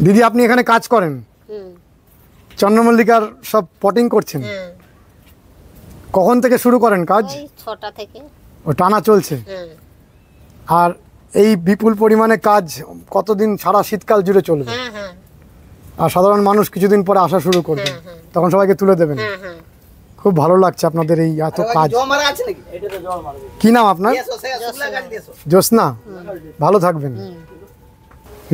দিদি আপনি এখানে কাজ করেন? চন্দ্রমল্লিকার সব পটিং করছেন? কখন থেকে শুরু করেন কাজ? 6টা থেকে। ও টানা চলছে? আর এই বিপুল পরিমাণে কাজ কতদিন, সারা শীতকাল জুড়ে চলবে? আর সাধারণ মানুষ কিছুদিন পরে আসা শুরু করবে, তখন সবাইকে তুলে দেবেন। খুব ভালো লাগছে আপনাদের এই এত কাজ। কি নাম আপনার? জ্যোৎস্না। ভালো থাকবেন।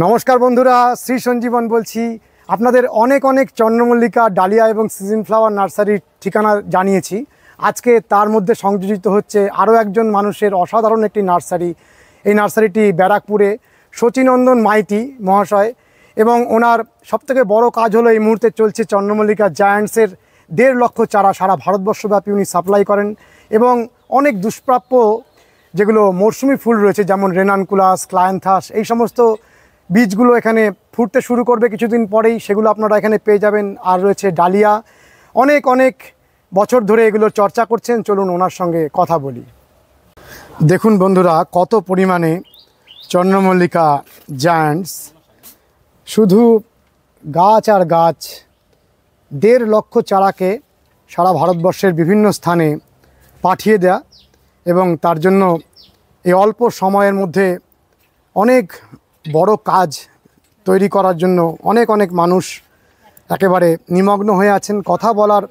নমস্কার বন্ধুরা, শ্রী সঞ্জীবন বলছি। আপনাদের অনেক অনেক চন্দ্রমল্লিকা, ডালিয়া এবং সিজন ফ্লাওয়ার নার্সারির ঠিকানা জানিয়েছি। আজকে তার মধ্যে সংযোজিত হচ্ছে আরও একজন মানুষের অসাধারণ একটি নার্সারি। এই নার্সারিটি ব্যারাকপুরে শচীনন্দন মাইতি মহাশয়, এবং ওনার সবথেকে বড় কাজ হলো এই মুহূর্তে চলছে চন্দ্রমল্লিকা জায়ান্টসের 1.5 লক্ষ চারা সারা ভারতবর্ষব্যাপী উনি সাপ্লাই করেন। এবং অনেক দুষ্প্রাপ্য যেগুলো মরশুমি ফুল রয়েছে, যেমন রেনানকুলাস, ক্লায়েন্থাস, এই সমস্ত বীজগুলো এখানে ফুটতে শুরু করবে কিছুদিন পরেই, সেগুলো আপনারা এখানে পেয়ে যাবেন। আর রয়েছে ডালিয়া, অনেক অনেক বছর ধরে এগুলোর চর্চা করছেন। চলুন ওনার সঙ্গে কথা বলি। দেখুন বন্ধুরা, কত পরিমাণে চন্দ্রমল্লিকা জায়ান্টস, শুধু গাছ আর গাছ, 1.5 লক্ষ চারাকে সারা ভারতবর্ষের বিভিন্ন স্থানে পাঠিয়ে দেয়া, এবং তার জন্য এই অল্প সময়ের মধ্যে অনেক বড় কাজ তৈরি করার জন্য অনেক অনেক মানুষ একেবারে নিমগ্ন হয়ে আছেন। কথা বলার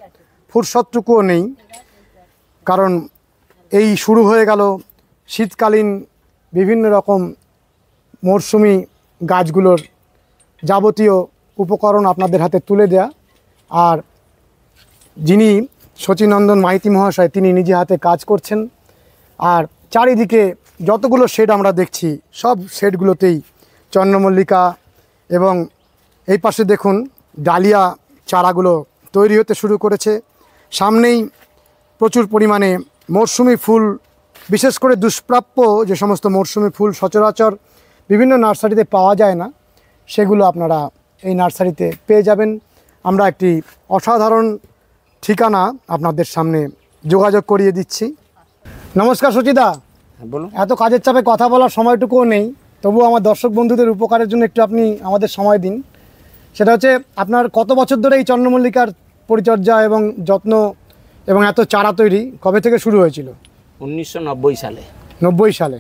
ফুরসতটুকুও নেই, কারণ এই শুরু হয়ে গেল শীতকালীন বিভিন্ন রকম মরশুমি গাছগুলোর যাবতীয় উপকরণ আপনাদের হাতে তুলে দেয়া। আর যিনি শচীনন্দন মাইতি মহাশয়, তিনি নিজে হাতে কাজ করছেন। আর চারিদিকে যতগুলো শেড আমরা দেখছি, সব শেডগুলোতেই চন্দ্রমল্লিকা, এবং এই পাশে দেখুন ডালিয়া চারাগুলো তৈরি হতে শুরু করেছে। সামনেই প্রচুর পরিমাণে মরশুমি ফুল, বিশেষ করে দুষ্প্রাপ্য যে সমস্ত মরশুমি ফুল সচরাচর বিভিন্ন নার্সারিতে পাওয়া যায় না, সেগুলো আপনারা এই নার্সারিতে পেয়ে যাবেন। আমরা একটি অসাধারণ ঠিকানা আপনাদের সামনে যোগাযোগ করিয়ে দিচ্ছি। নমস্কার সচিদা। বলুন। এত কাজের চাপে কথা বলার সময়টুকুও নেই, তবুও আমার দর্শক বন্ধুদের উপকারের জন্য একটু আপনি আমাদের সময় দিন। সেটা হচ্ছে, আপনার কত বছর ধরে এই চন্দ্রমল্লিকার পরিচর্যা এবং যত্ন এবং এত চারা তৈরি কবে থেকে শুরু হয়েছিল? 1990 সালে। 90 সালে।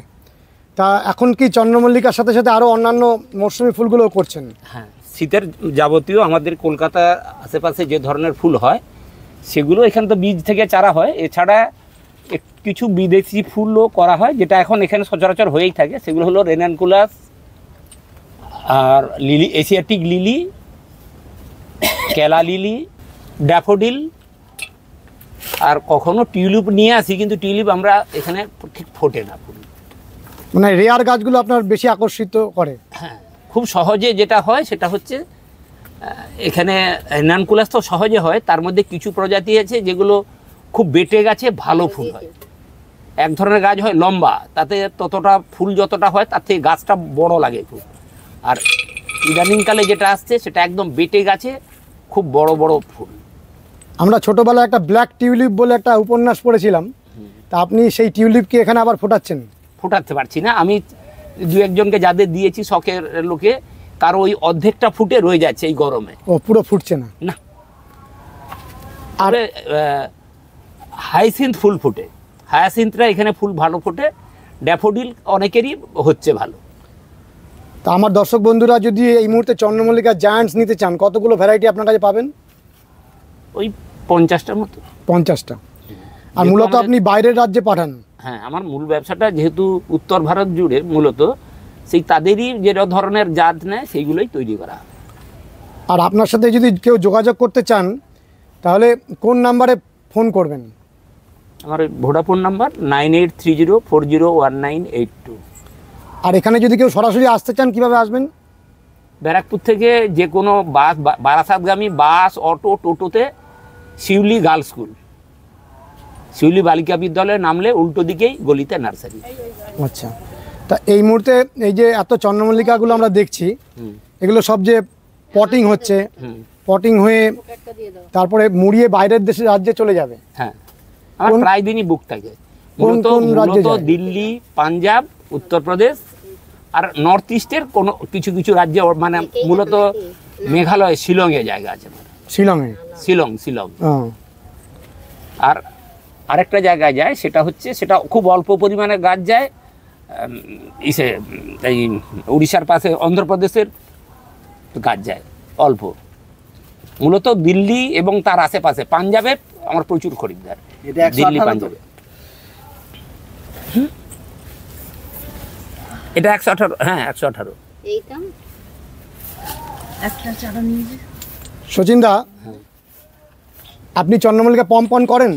তা এখন কি চন্দ্রমল্লিকার সাথে সাথে আরও অন্যান্য মরশুমি ফুলগুলোও করছেন? হ্যাঁ, শীতের যাবতীয় আমাদের কলকাতা আশেপাশে যে ধরনের ফুল হয় সেগুলো এখানে তো বীজ থেকে চারা হয়। এছাড়া কিছু বিদেশি ফুলও করা হয়, যেটা এখন এখানে সচরাচর হয়েই থাকে। সেগুলো হলো রেনানকুলাস, আর লিলি, এশিয়াটিক লিলি, কেলা লিলি, ড্যাফোডিল, আর কখনো টিউলিপ নিয়ে আসি, কিন্তু টিউলিপ আমরা এখানে ঠিক ফোটে না ফুল। মানে রেয়ার গাছগুলো আপনার বেশি আকর্ষিত করে? হ্যাঁ, খুব সহজে যেটা হয় সেটা হচ্ছে এখানে রেনানকুলাস তো সহজে হয়, তার মধ্যে কিছু প্রজাতি আছে যেগুলো খুব বেটে গাছে ভালো ফুল হয়। এক ধরনের গাছ হয় লম্বা, তাতে ততটা ফুল যতটা হয় তার থেকে গাছটা বড় লাগে খুব। আর ইদানিংকালে যেটা আসছে সেটা একদম বেটে গাছে খুব বড় বড় ফুল। আমরা ছোটোবেলায় একটা ব্ল্যাক টিউলিপ বলে একটা উপন্যাস পড়েছিলাম, তা আপনি সেই টিউলিপকে এখানে আবার ফোটাচ্ছেন? ফোটাতে পারছি না আমি, দু একজনকে যাদের দিয়েছি শখের লোকে, তার ওই অর্ধেকটা ফুটে রয়ে যাচ্ছে এই গরমে। ও পুরো ফুটছে না? না। আর হায়াসিন্থ ফুল ফুটে, হায়াসিন্থরা এখানে ফুল ভালো ফোটে। ড্যাফোডিল অনেকেরই হচ্ছে ভালো। তা আমার দর্শক বন্ধুরা যদি এই মুহূর্তে চন্দ্রমল্লিকা জায়ান্টস নিতে চান, কতগুলো ভ্যারাইটি আপনার কাছে পাবেন? ওই 50টার মতো। 50টা। আর মূলত আপনি বাইরের রাজ্যে পাঠান? হ্যাঁ, আমার মূল ব্যবসাটা যেহেতু উত্তর ভারত জুড়ে, মূলত সেই তাদেরই যে ধরনের জাত নেয় সেইগুলোই তৈরি করা। আর আপনার সাথে যদি কেউ যোগাযোগ করতে চান, তাহলে কোন নাম্বারে ফোন করবেন? আমার ভোডাফোন নাম্বার 9830401982। আর এখানে যদি কেউ সরাসরি আসতে চান, কিভাবে আসবেন? ব্যারাকপুর থেকে যে কোনো বাস, বারাসাতগামী বাস, অটো, টোটোতে শিউলি গার্লস স্কুল, শিউলি বালিকা বিদ্যালয়ে নামলে উল্টো দিকেই গলিতে নার্সারি। আচ্ছা, তা এই মুহূর্তে এই যে এত চন্দ্রমল্লিকাগুলো আমরা দেখছি, এগুলো সব যে পটিং হচ্ছে, পটিং হয়ে তারপরে মুড়িয়ে বাইরের দেশে, রাজ্যে চলে যাবে? হ্যাঁ, আমার প্রায় দিনই বুক থাকে। মূলত দিল্লি, পাঞ্জাব, উত্তরপ্রদেশ, আর নর্থ ইস্টের কোনো কিছু কিছু রাজ্যে মানে মূলত মেঘালয় শিলংয়ে জায়গা আছে। শিলংয়ে? শিলং। আর আরেকটা জায়গায় যায়, সেটা খুব অল্প পরিমাণে গাছ যায় এই উড়িষ্যার পাশে অন্ধ্রপ্রদেশের গাছ যায় অল্প। মূলত দিল্লি এবং তার আশেপাশে, পাঞ্জাবে আমার প্রচুর খরিদ্দার, দিল্লি পাঞ্জাবে। এটা 118, হ্যাঁ 118। সচিন দা, আপনি চন্দ্রমল্লিকা পম করেন?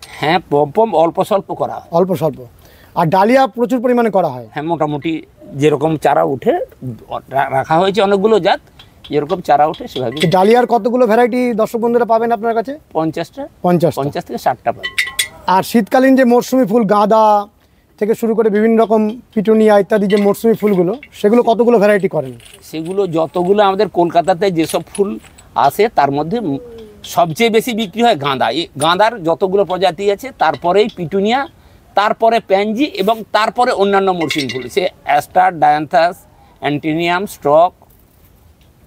হ্যাঁ, পম অল্প স্বল্প করা হয়। অল্প স্বল্প। আর ডালিয়া প্রচুর পরিমাণে করা হয়? হ্যাঁ, মোটামুটি যেরকম চারা উঠে রাখা হয়েছে অনেকগুলো জাত, যেরকম চারা উঠে সেভাবে। ডালিয়ার কতগুলো ভ্যারাইটি দর্শক বন্ধুরা পাবেন আপনার কাছে? 50টা। 50 থেকে 60টা পাবে। আর শীতকালীন যে মরশুমি ফুল, গাঁদা থেকে শুরু করে বিভিন্ন রকম পিটুনিয়া ইত্যাদি যে মরশুমি ফুলগুলো, সেগুলো কতগুলো ভ্যারাইটি করেন? সেগুলো যতগুলো আমাদের কলকাতাতে যেসব ফুল আসে তার মধ্যে সবচেয়ে বেশি বিক্রি হয় গাঁদা। এই গাঁদার যতগুলো প্রজাতি আছে, তারপরেই পিটুনিয়া, তারপরে প্যানজি এবং তারপরে অন্যান্য মরশুমি ফুল, সে অ্যাস্টার, ডায়ান্থাস, অ্যান্টিনিয়াম, স্ট্রক,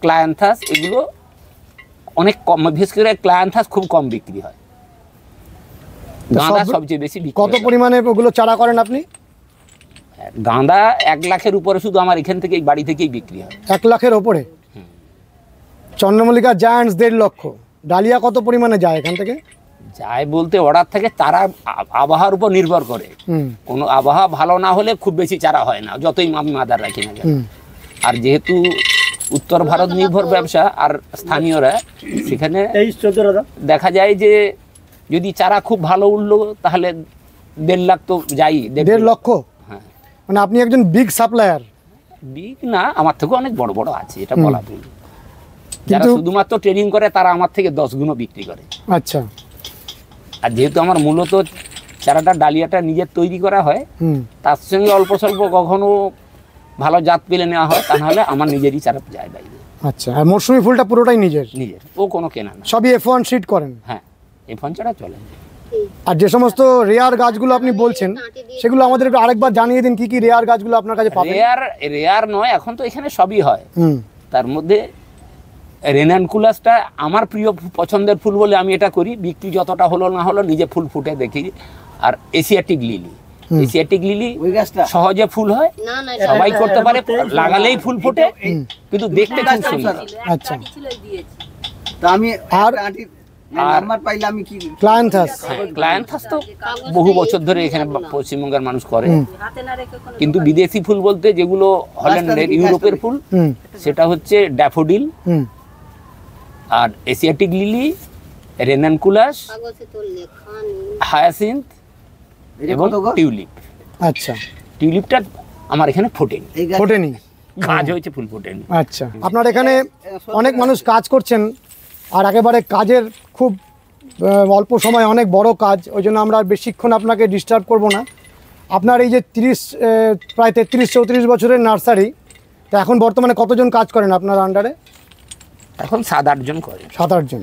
ক্লায়ান্থাস, এগুলো অনেক কম, বিশেষ করে ক্লায়ান্থাস খুব কম বিক্রি হয়। গাঁদা সবচেয়ে বেশি বিক্রি। কত পরিমাণে ওগুলো চারা করেন আপনি? গাঁদা 1 লাখের উপরে শুধু আমার এখান থেকেই, বাড়ি থেকেই বিক্রি হয়। 1 লাখের ওপরে? চন্দ্রমল্লিকা জায়ান্টস 1.5 লক্ষ। ডালিয়া কত পরিমাণে যায় এখান থেকে? যায় বলতে অর্ডার থাকে, তারা আবহাওয়ার উপর নির্ভর করে। কোনো আবহাওয়া ভালো না হলে খুব বেশি চারা হয় না, যতই আমি মাদার রাখি না কেন। আর যেহেতু উত্তর ভারত নির্ভর ব্যবসা আর স্থানীয়রা, সেখানে দেখা যায় যে যদি চারা খুব ভালো উঠলো তাহলে 1.5 লাখ তো যাই। 1.5 লক্ষ? হ্যাঁ। মানে আপনি একজন বিগ সাপ্লায়ার? বিগ না, আমার থেকে অনেক বড় বড় আছে, এটা বলা ভুল। যারা শুধুমাত্র ট্রেনিং করে তারা আমার থেকে 10 গুণ বিক্রি করে। আচ্ছা। আর যেহেতু আমার মূলত চারাটা, ডালিয়াটা নিজের তৈরি করা হয়, তার সঙ্গে অল্প স্বল্প কখনো ভালো জাত পেলে নেওয়া হয়, তা নাহলে আমার নিজেরই চারা যায় বাইরে। আচ্ছা। আর মরশুমি ফুলটা পুরোটাই নিজের? ও কোনো কেনা না, সবই F1 সিড করেন? হ্যাঁ, F1 ছাড়া চলে। আর যে সমস্ত রেয়ার গাছগুলো আপনি বলছেন, সেগুলো আমাদের একটু আরেকবার জানিয়ে দিন, কি কি রেয়ার গাছগুলো আপনার কাছে পাবেন? রেয়ার নয়, এখন তো এখানে সবই হয়। তার মধ্যে রেনানকুলাসটা আমার প্রিয় পছন্দের ফুল বলে আমি এটা করি। বিক্রি যতটা হলো না হলো নিজে ফুল ফুটে দেখি। আর এশিয়াটিক লিলি সহজে ফুল হয়, সবাই করতে পারে, লাগালেই ফুল ফোটে, কিন্তু দেখতে খুব সুন্দর। আচ্ছা। ক্লায়ান্থাস তো বহু বছর ধরে এখানে পশ্চিমবঙ্গের মানুষ করে, কিন্তু বিদেশি ফুল বলতে যেগুলো হল্যান্ডের, ইউরোপের ফুল, সেটা হচ্ছে ড্যাফোডিল, আর এশিয়াটিক লিলি, রেনানকুলাস, হায়াসিন্থ এবং টিউলিপ। আচ্ছা। টিউলিপটা আমার এখানে ফোটেনি, কাজ হয়েছে, ফুল ফোটেনি। আচ্ছা। আপনার এখানে অনেক মানুষ কাজ করছেন, আর একেবারে কাজের খুব অল্প সময় অনেক বড় কাজ, ওই জন্য আমরা বেশিক্ষণ আপনাকে ডিস্টার্ব করব না। আপনার এই যে প্রায় 33-34 বছরের নার্সারি, তা এখন বর্তমানে কতজন কাজ করেন আপনার আন্ডারে? এখন 7-8 জন করে। 7-8 জন।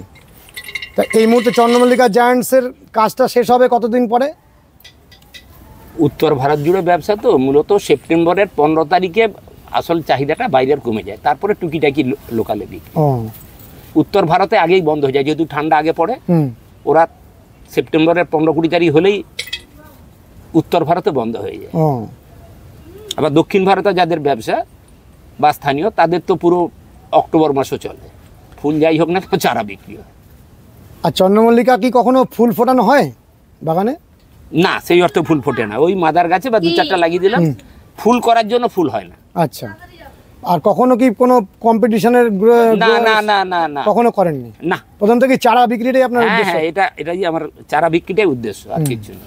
তা এই মুহূর্তে চন্দ্রমল্লিকা জায়ান্টসের কাজটা শেষ হবে কতদিন পরে? উত্তর ভারত জুড়ে ব্যবসা তো, মূলত সেপ্টেম্বরের 15 তারিখে আসল চাহিদাটা বাইরের কমে যায়, তারপরে টুকিটাকি লোকালে বিক্রি। উত্তর ভারতে আগেই বন্ধ হয়ে যায়, যেহেতু ঠান্ডা আগে পড়ে। ওরা সেপ্টেম্বরের 15-20 তারিখ হলেই উত্তর ভারতে বন্ধ হয়ে যায়। আবার দক্ষিণ ভারতে যাদের ব্যবসা বা স্থানীয়, তাদের তো পুরো অক্টোবর মাসও চলে, ফুল যাই হোক না চারা বিক্রি হয়। আর চন্দ্রমল্লিকা কি কখনো ফুল ফোটানো হয় বাগানে? না, সেই অর্থে ফুল ফোটে না। ওই মাদার গাছে বা 2-4টা লাগিয়ে দিলাম, ফুল করার জন্য ফুল হয় না। আচ্ছা। আর কখনো কি কোনো কম্পিটিশনের? না, কখনো করেননি? না, প্রথম থেকে চারা বিক্রিটাই আপনার উদ্দেশ্য? হ্যাঁ, এটাই আমার চারা বিক্রিটাই উদ্দেশ্য, আর কিছু না।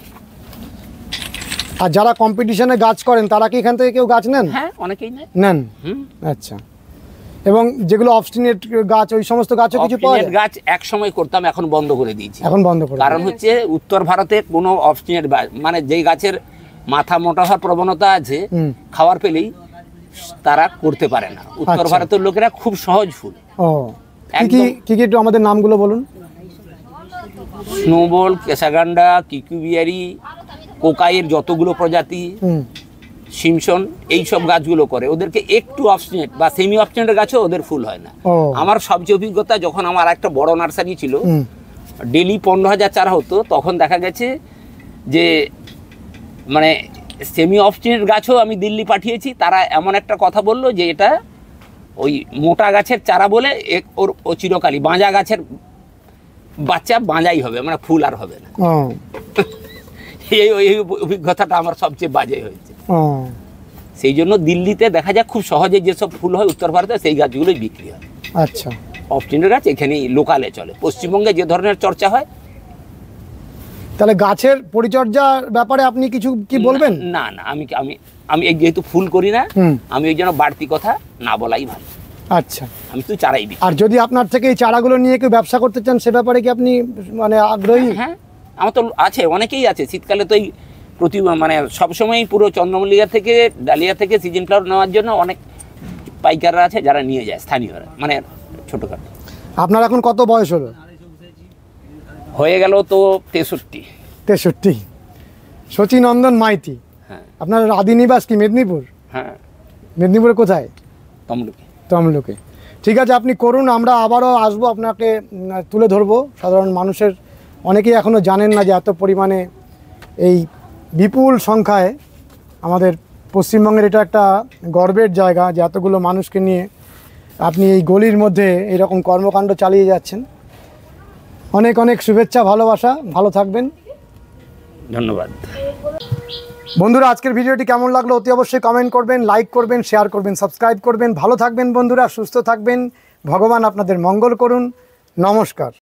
আর যারা কম্পিটিশনে গাছ করেন, তারা কি এখান থেকে কেউ গাছ নেন? হ্যাঁ, অনেকেই নেন। আচ্ছা। এবং যেগুলো অবস্টিনেট গাছ, ওই সমস্ত গাছও কিছু পাওয়া যায়? গাছ এক সময় করতাম, এখন বন্ধ করে দিয়েছি। এখন বন্ধ করে? কারণ হচ্ছে উত্তর ভারতে কোনো অবস্টিনেট, মানে যেই গাছের মাথা মোটা হওয়ার প্রবণতা আছে, খাওয়ার পেলেই তারা করতে পারে না। উত্তর ভারতের লোকেরা খুব সহজ ফুল। কি একটু আমাদের নামগুলো বলুন। স্নোবল, কেশাগান্ডা, কিকুবিয়ারি, কোকাইয়ের যতগুলো প্রজাতি, সিমসন এইসব গাছগুলো করে, ওদেরকে একটু অবস্টিনেট বা সেমি অবস্টিনেট গাছও ওদের ফুল হয় না। ও। আমার সবচেয়ে অভিজ্ঞতা, যখন আমার একটা বড় নার্সারি ছিল, ডেলি 15,000 চারা হতো, তখন দেখা গেছে যে মানে সেমি অবস্টিনেট গাছও আমি দিল্লি পাঠিয়েছি, তারা এমন একটা কথা বললো যে এটা ওই মোটা গাছের চারা বলে ও চিরকালই বাঁজা গাছের বাচ্চা বাঁজাই হবে, মানে ফুল আর হবে না। এই অভিজ্ঞতাটা আমার সবচেয়ে বাজে হয়েছে। সেই জন্য দিল্লিতে দেখা যায় খুব সহজে যেসব ফুল হয় উত্তর ভারতে, সেই গাছগুলোই বিক্রি হয়। আচ্ছা, অবস্টিনেট গাছ এখানেই লোকালে চলে। পশ্চিমবঙ্গে যে ধরনের চর্চা হয়, তাহলে গাছের পরিচর্যার ব্যাপারে আপনি কিছু কি বলবেন? না না, আমি আমি আমি যেহেতু ফুল করি না, আমি ওই জন্য বাড়তি কথা না বলাই ভালো। আচ্ছা, আমি তো চারাই বিক্রি। আর যদি আপনার থেকে এই চারাগুলো নিয়ে কেউ ব্যবসা করতে চান, সে ব্যাপারে কি আপনি মানে আগ্রহী? হ্যাঁ, আমার তো আছে, অনেকেই আছে। শীতকালে তো এই মানে সবসময়ই পুরো চন্দ্রমল্লিকা থেকে, ডালিয়া থেকে সিজন ফ্লাওয়ার নেওয়ার জন্য অনেক পাইকাররা আছে যারা নিয়ে যায়, স্থানীয়রা, মানে ছোটোখাটো। আপনার এখন কত বয়স হলো? হয়ে গেল তো 63। 63। শচীনন্দন মাইতি। হ্যাঁ। আপনার আদি নিবাস কি মেদিনীপুর? হ্যাঁ। মেদিনীপুরে কোথায়? তমলুকে। তমলুকে। ঠিক আছে, আপনি করুন, আমরা আবারও আসবো, আপনাকে তুলে ধরবো। সাধারণ মানুষের অনেকেই এখনও জানেন না যে এত পরিমাণে এই বিপুল সংখ্যায় আমাদের পশ্চিমবঙ্গের এটা একটা গর্বের জায়গা যে এতগুলো মানুষকে নিয়ে আপনি এই গলির মধ্যে এইরকম কর্মকাণ্ড চালিয়ে যাচ্ছেন। অনেক অনেক শুভেচ্ছা, ভালোবাসা, ভালো থাকবেন। ধন্যবাদ। বন্ধুরা, আজকের ভিডিওটি কেমন লাগলো অতি অবশ্যই কমেন্ট করবেন, লাইক করবেন, শেয়ার করবেন, সাবস্ক্রাইব করবেন। ভালো থাকবেন বন্ধুরা, সুস্থ থাকবেন। ভগবান আপনাদের মঙ্গল করুন। নমস্কার।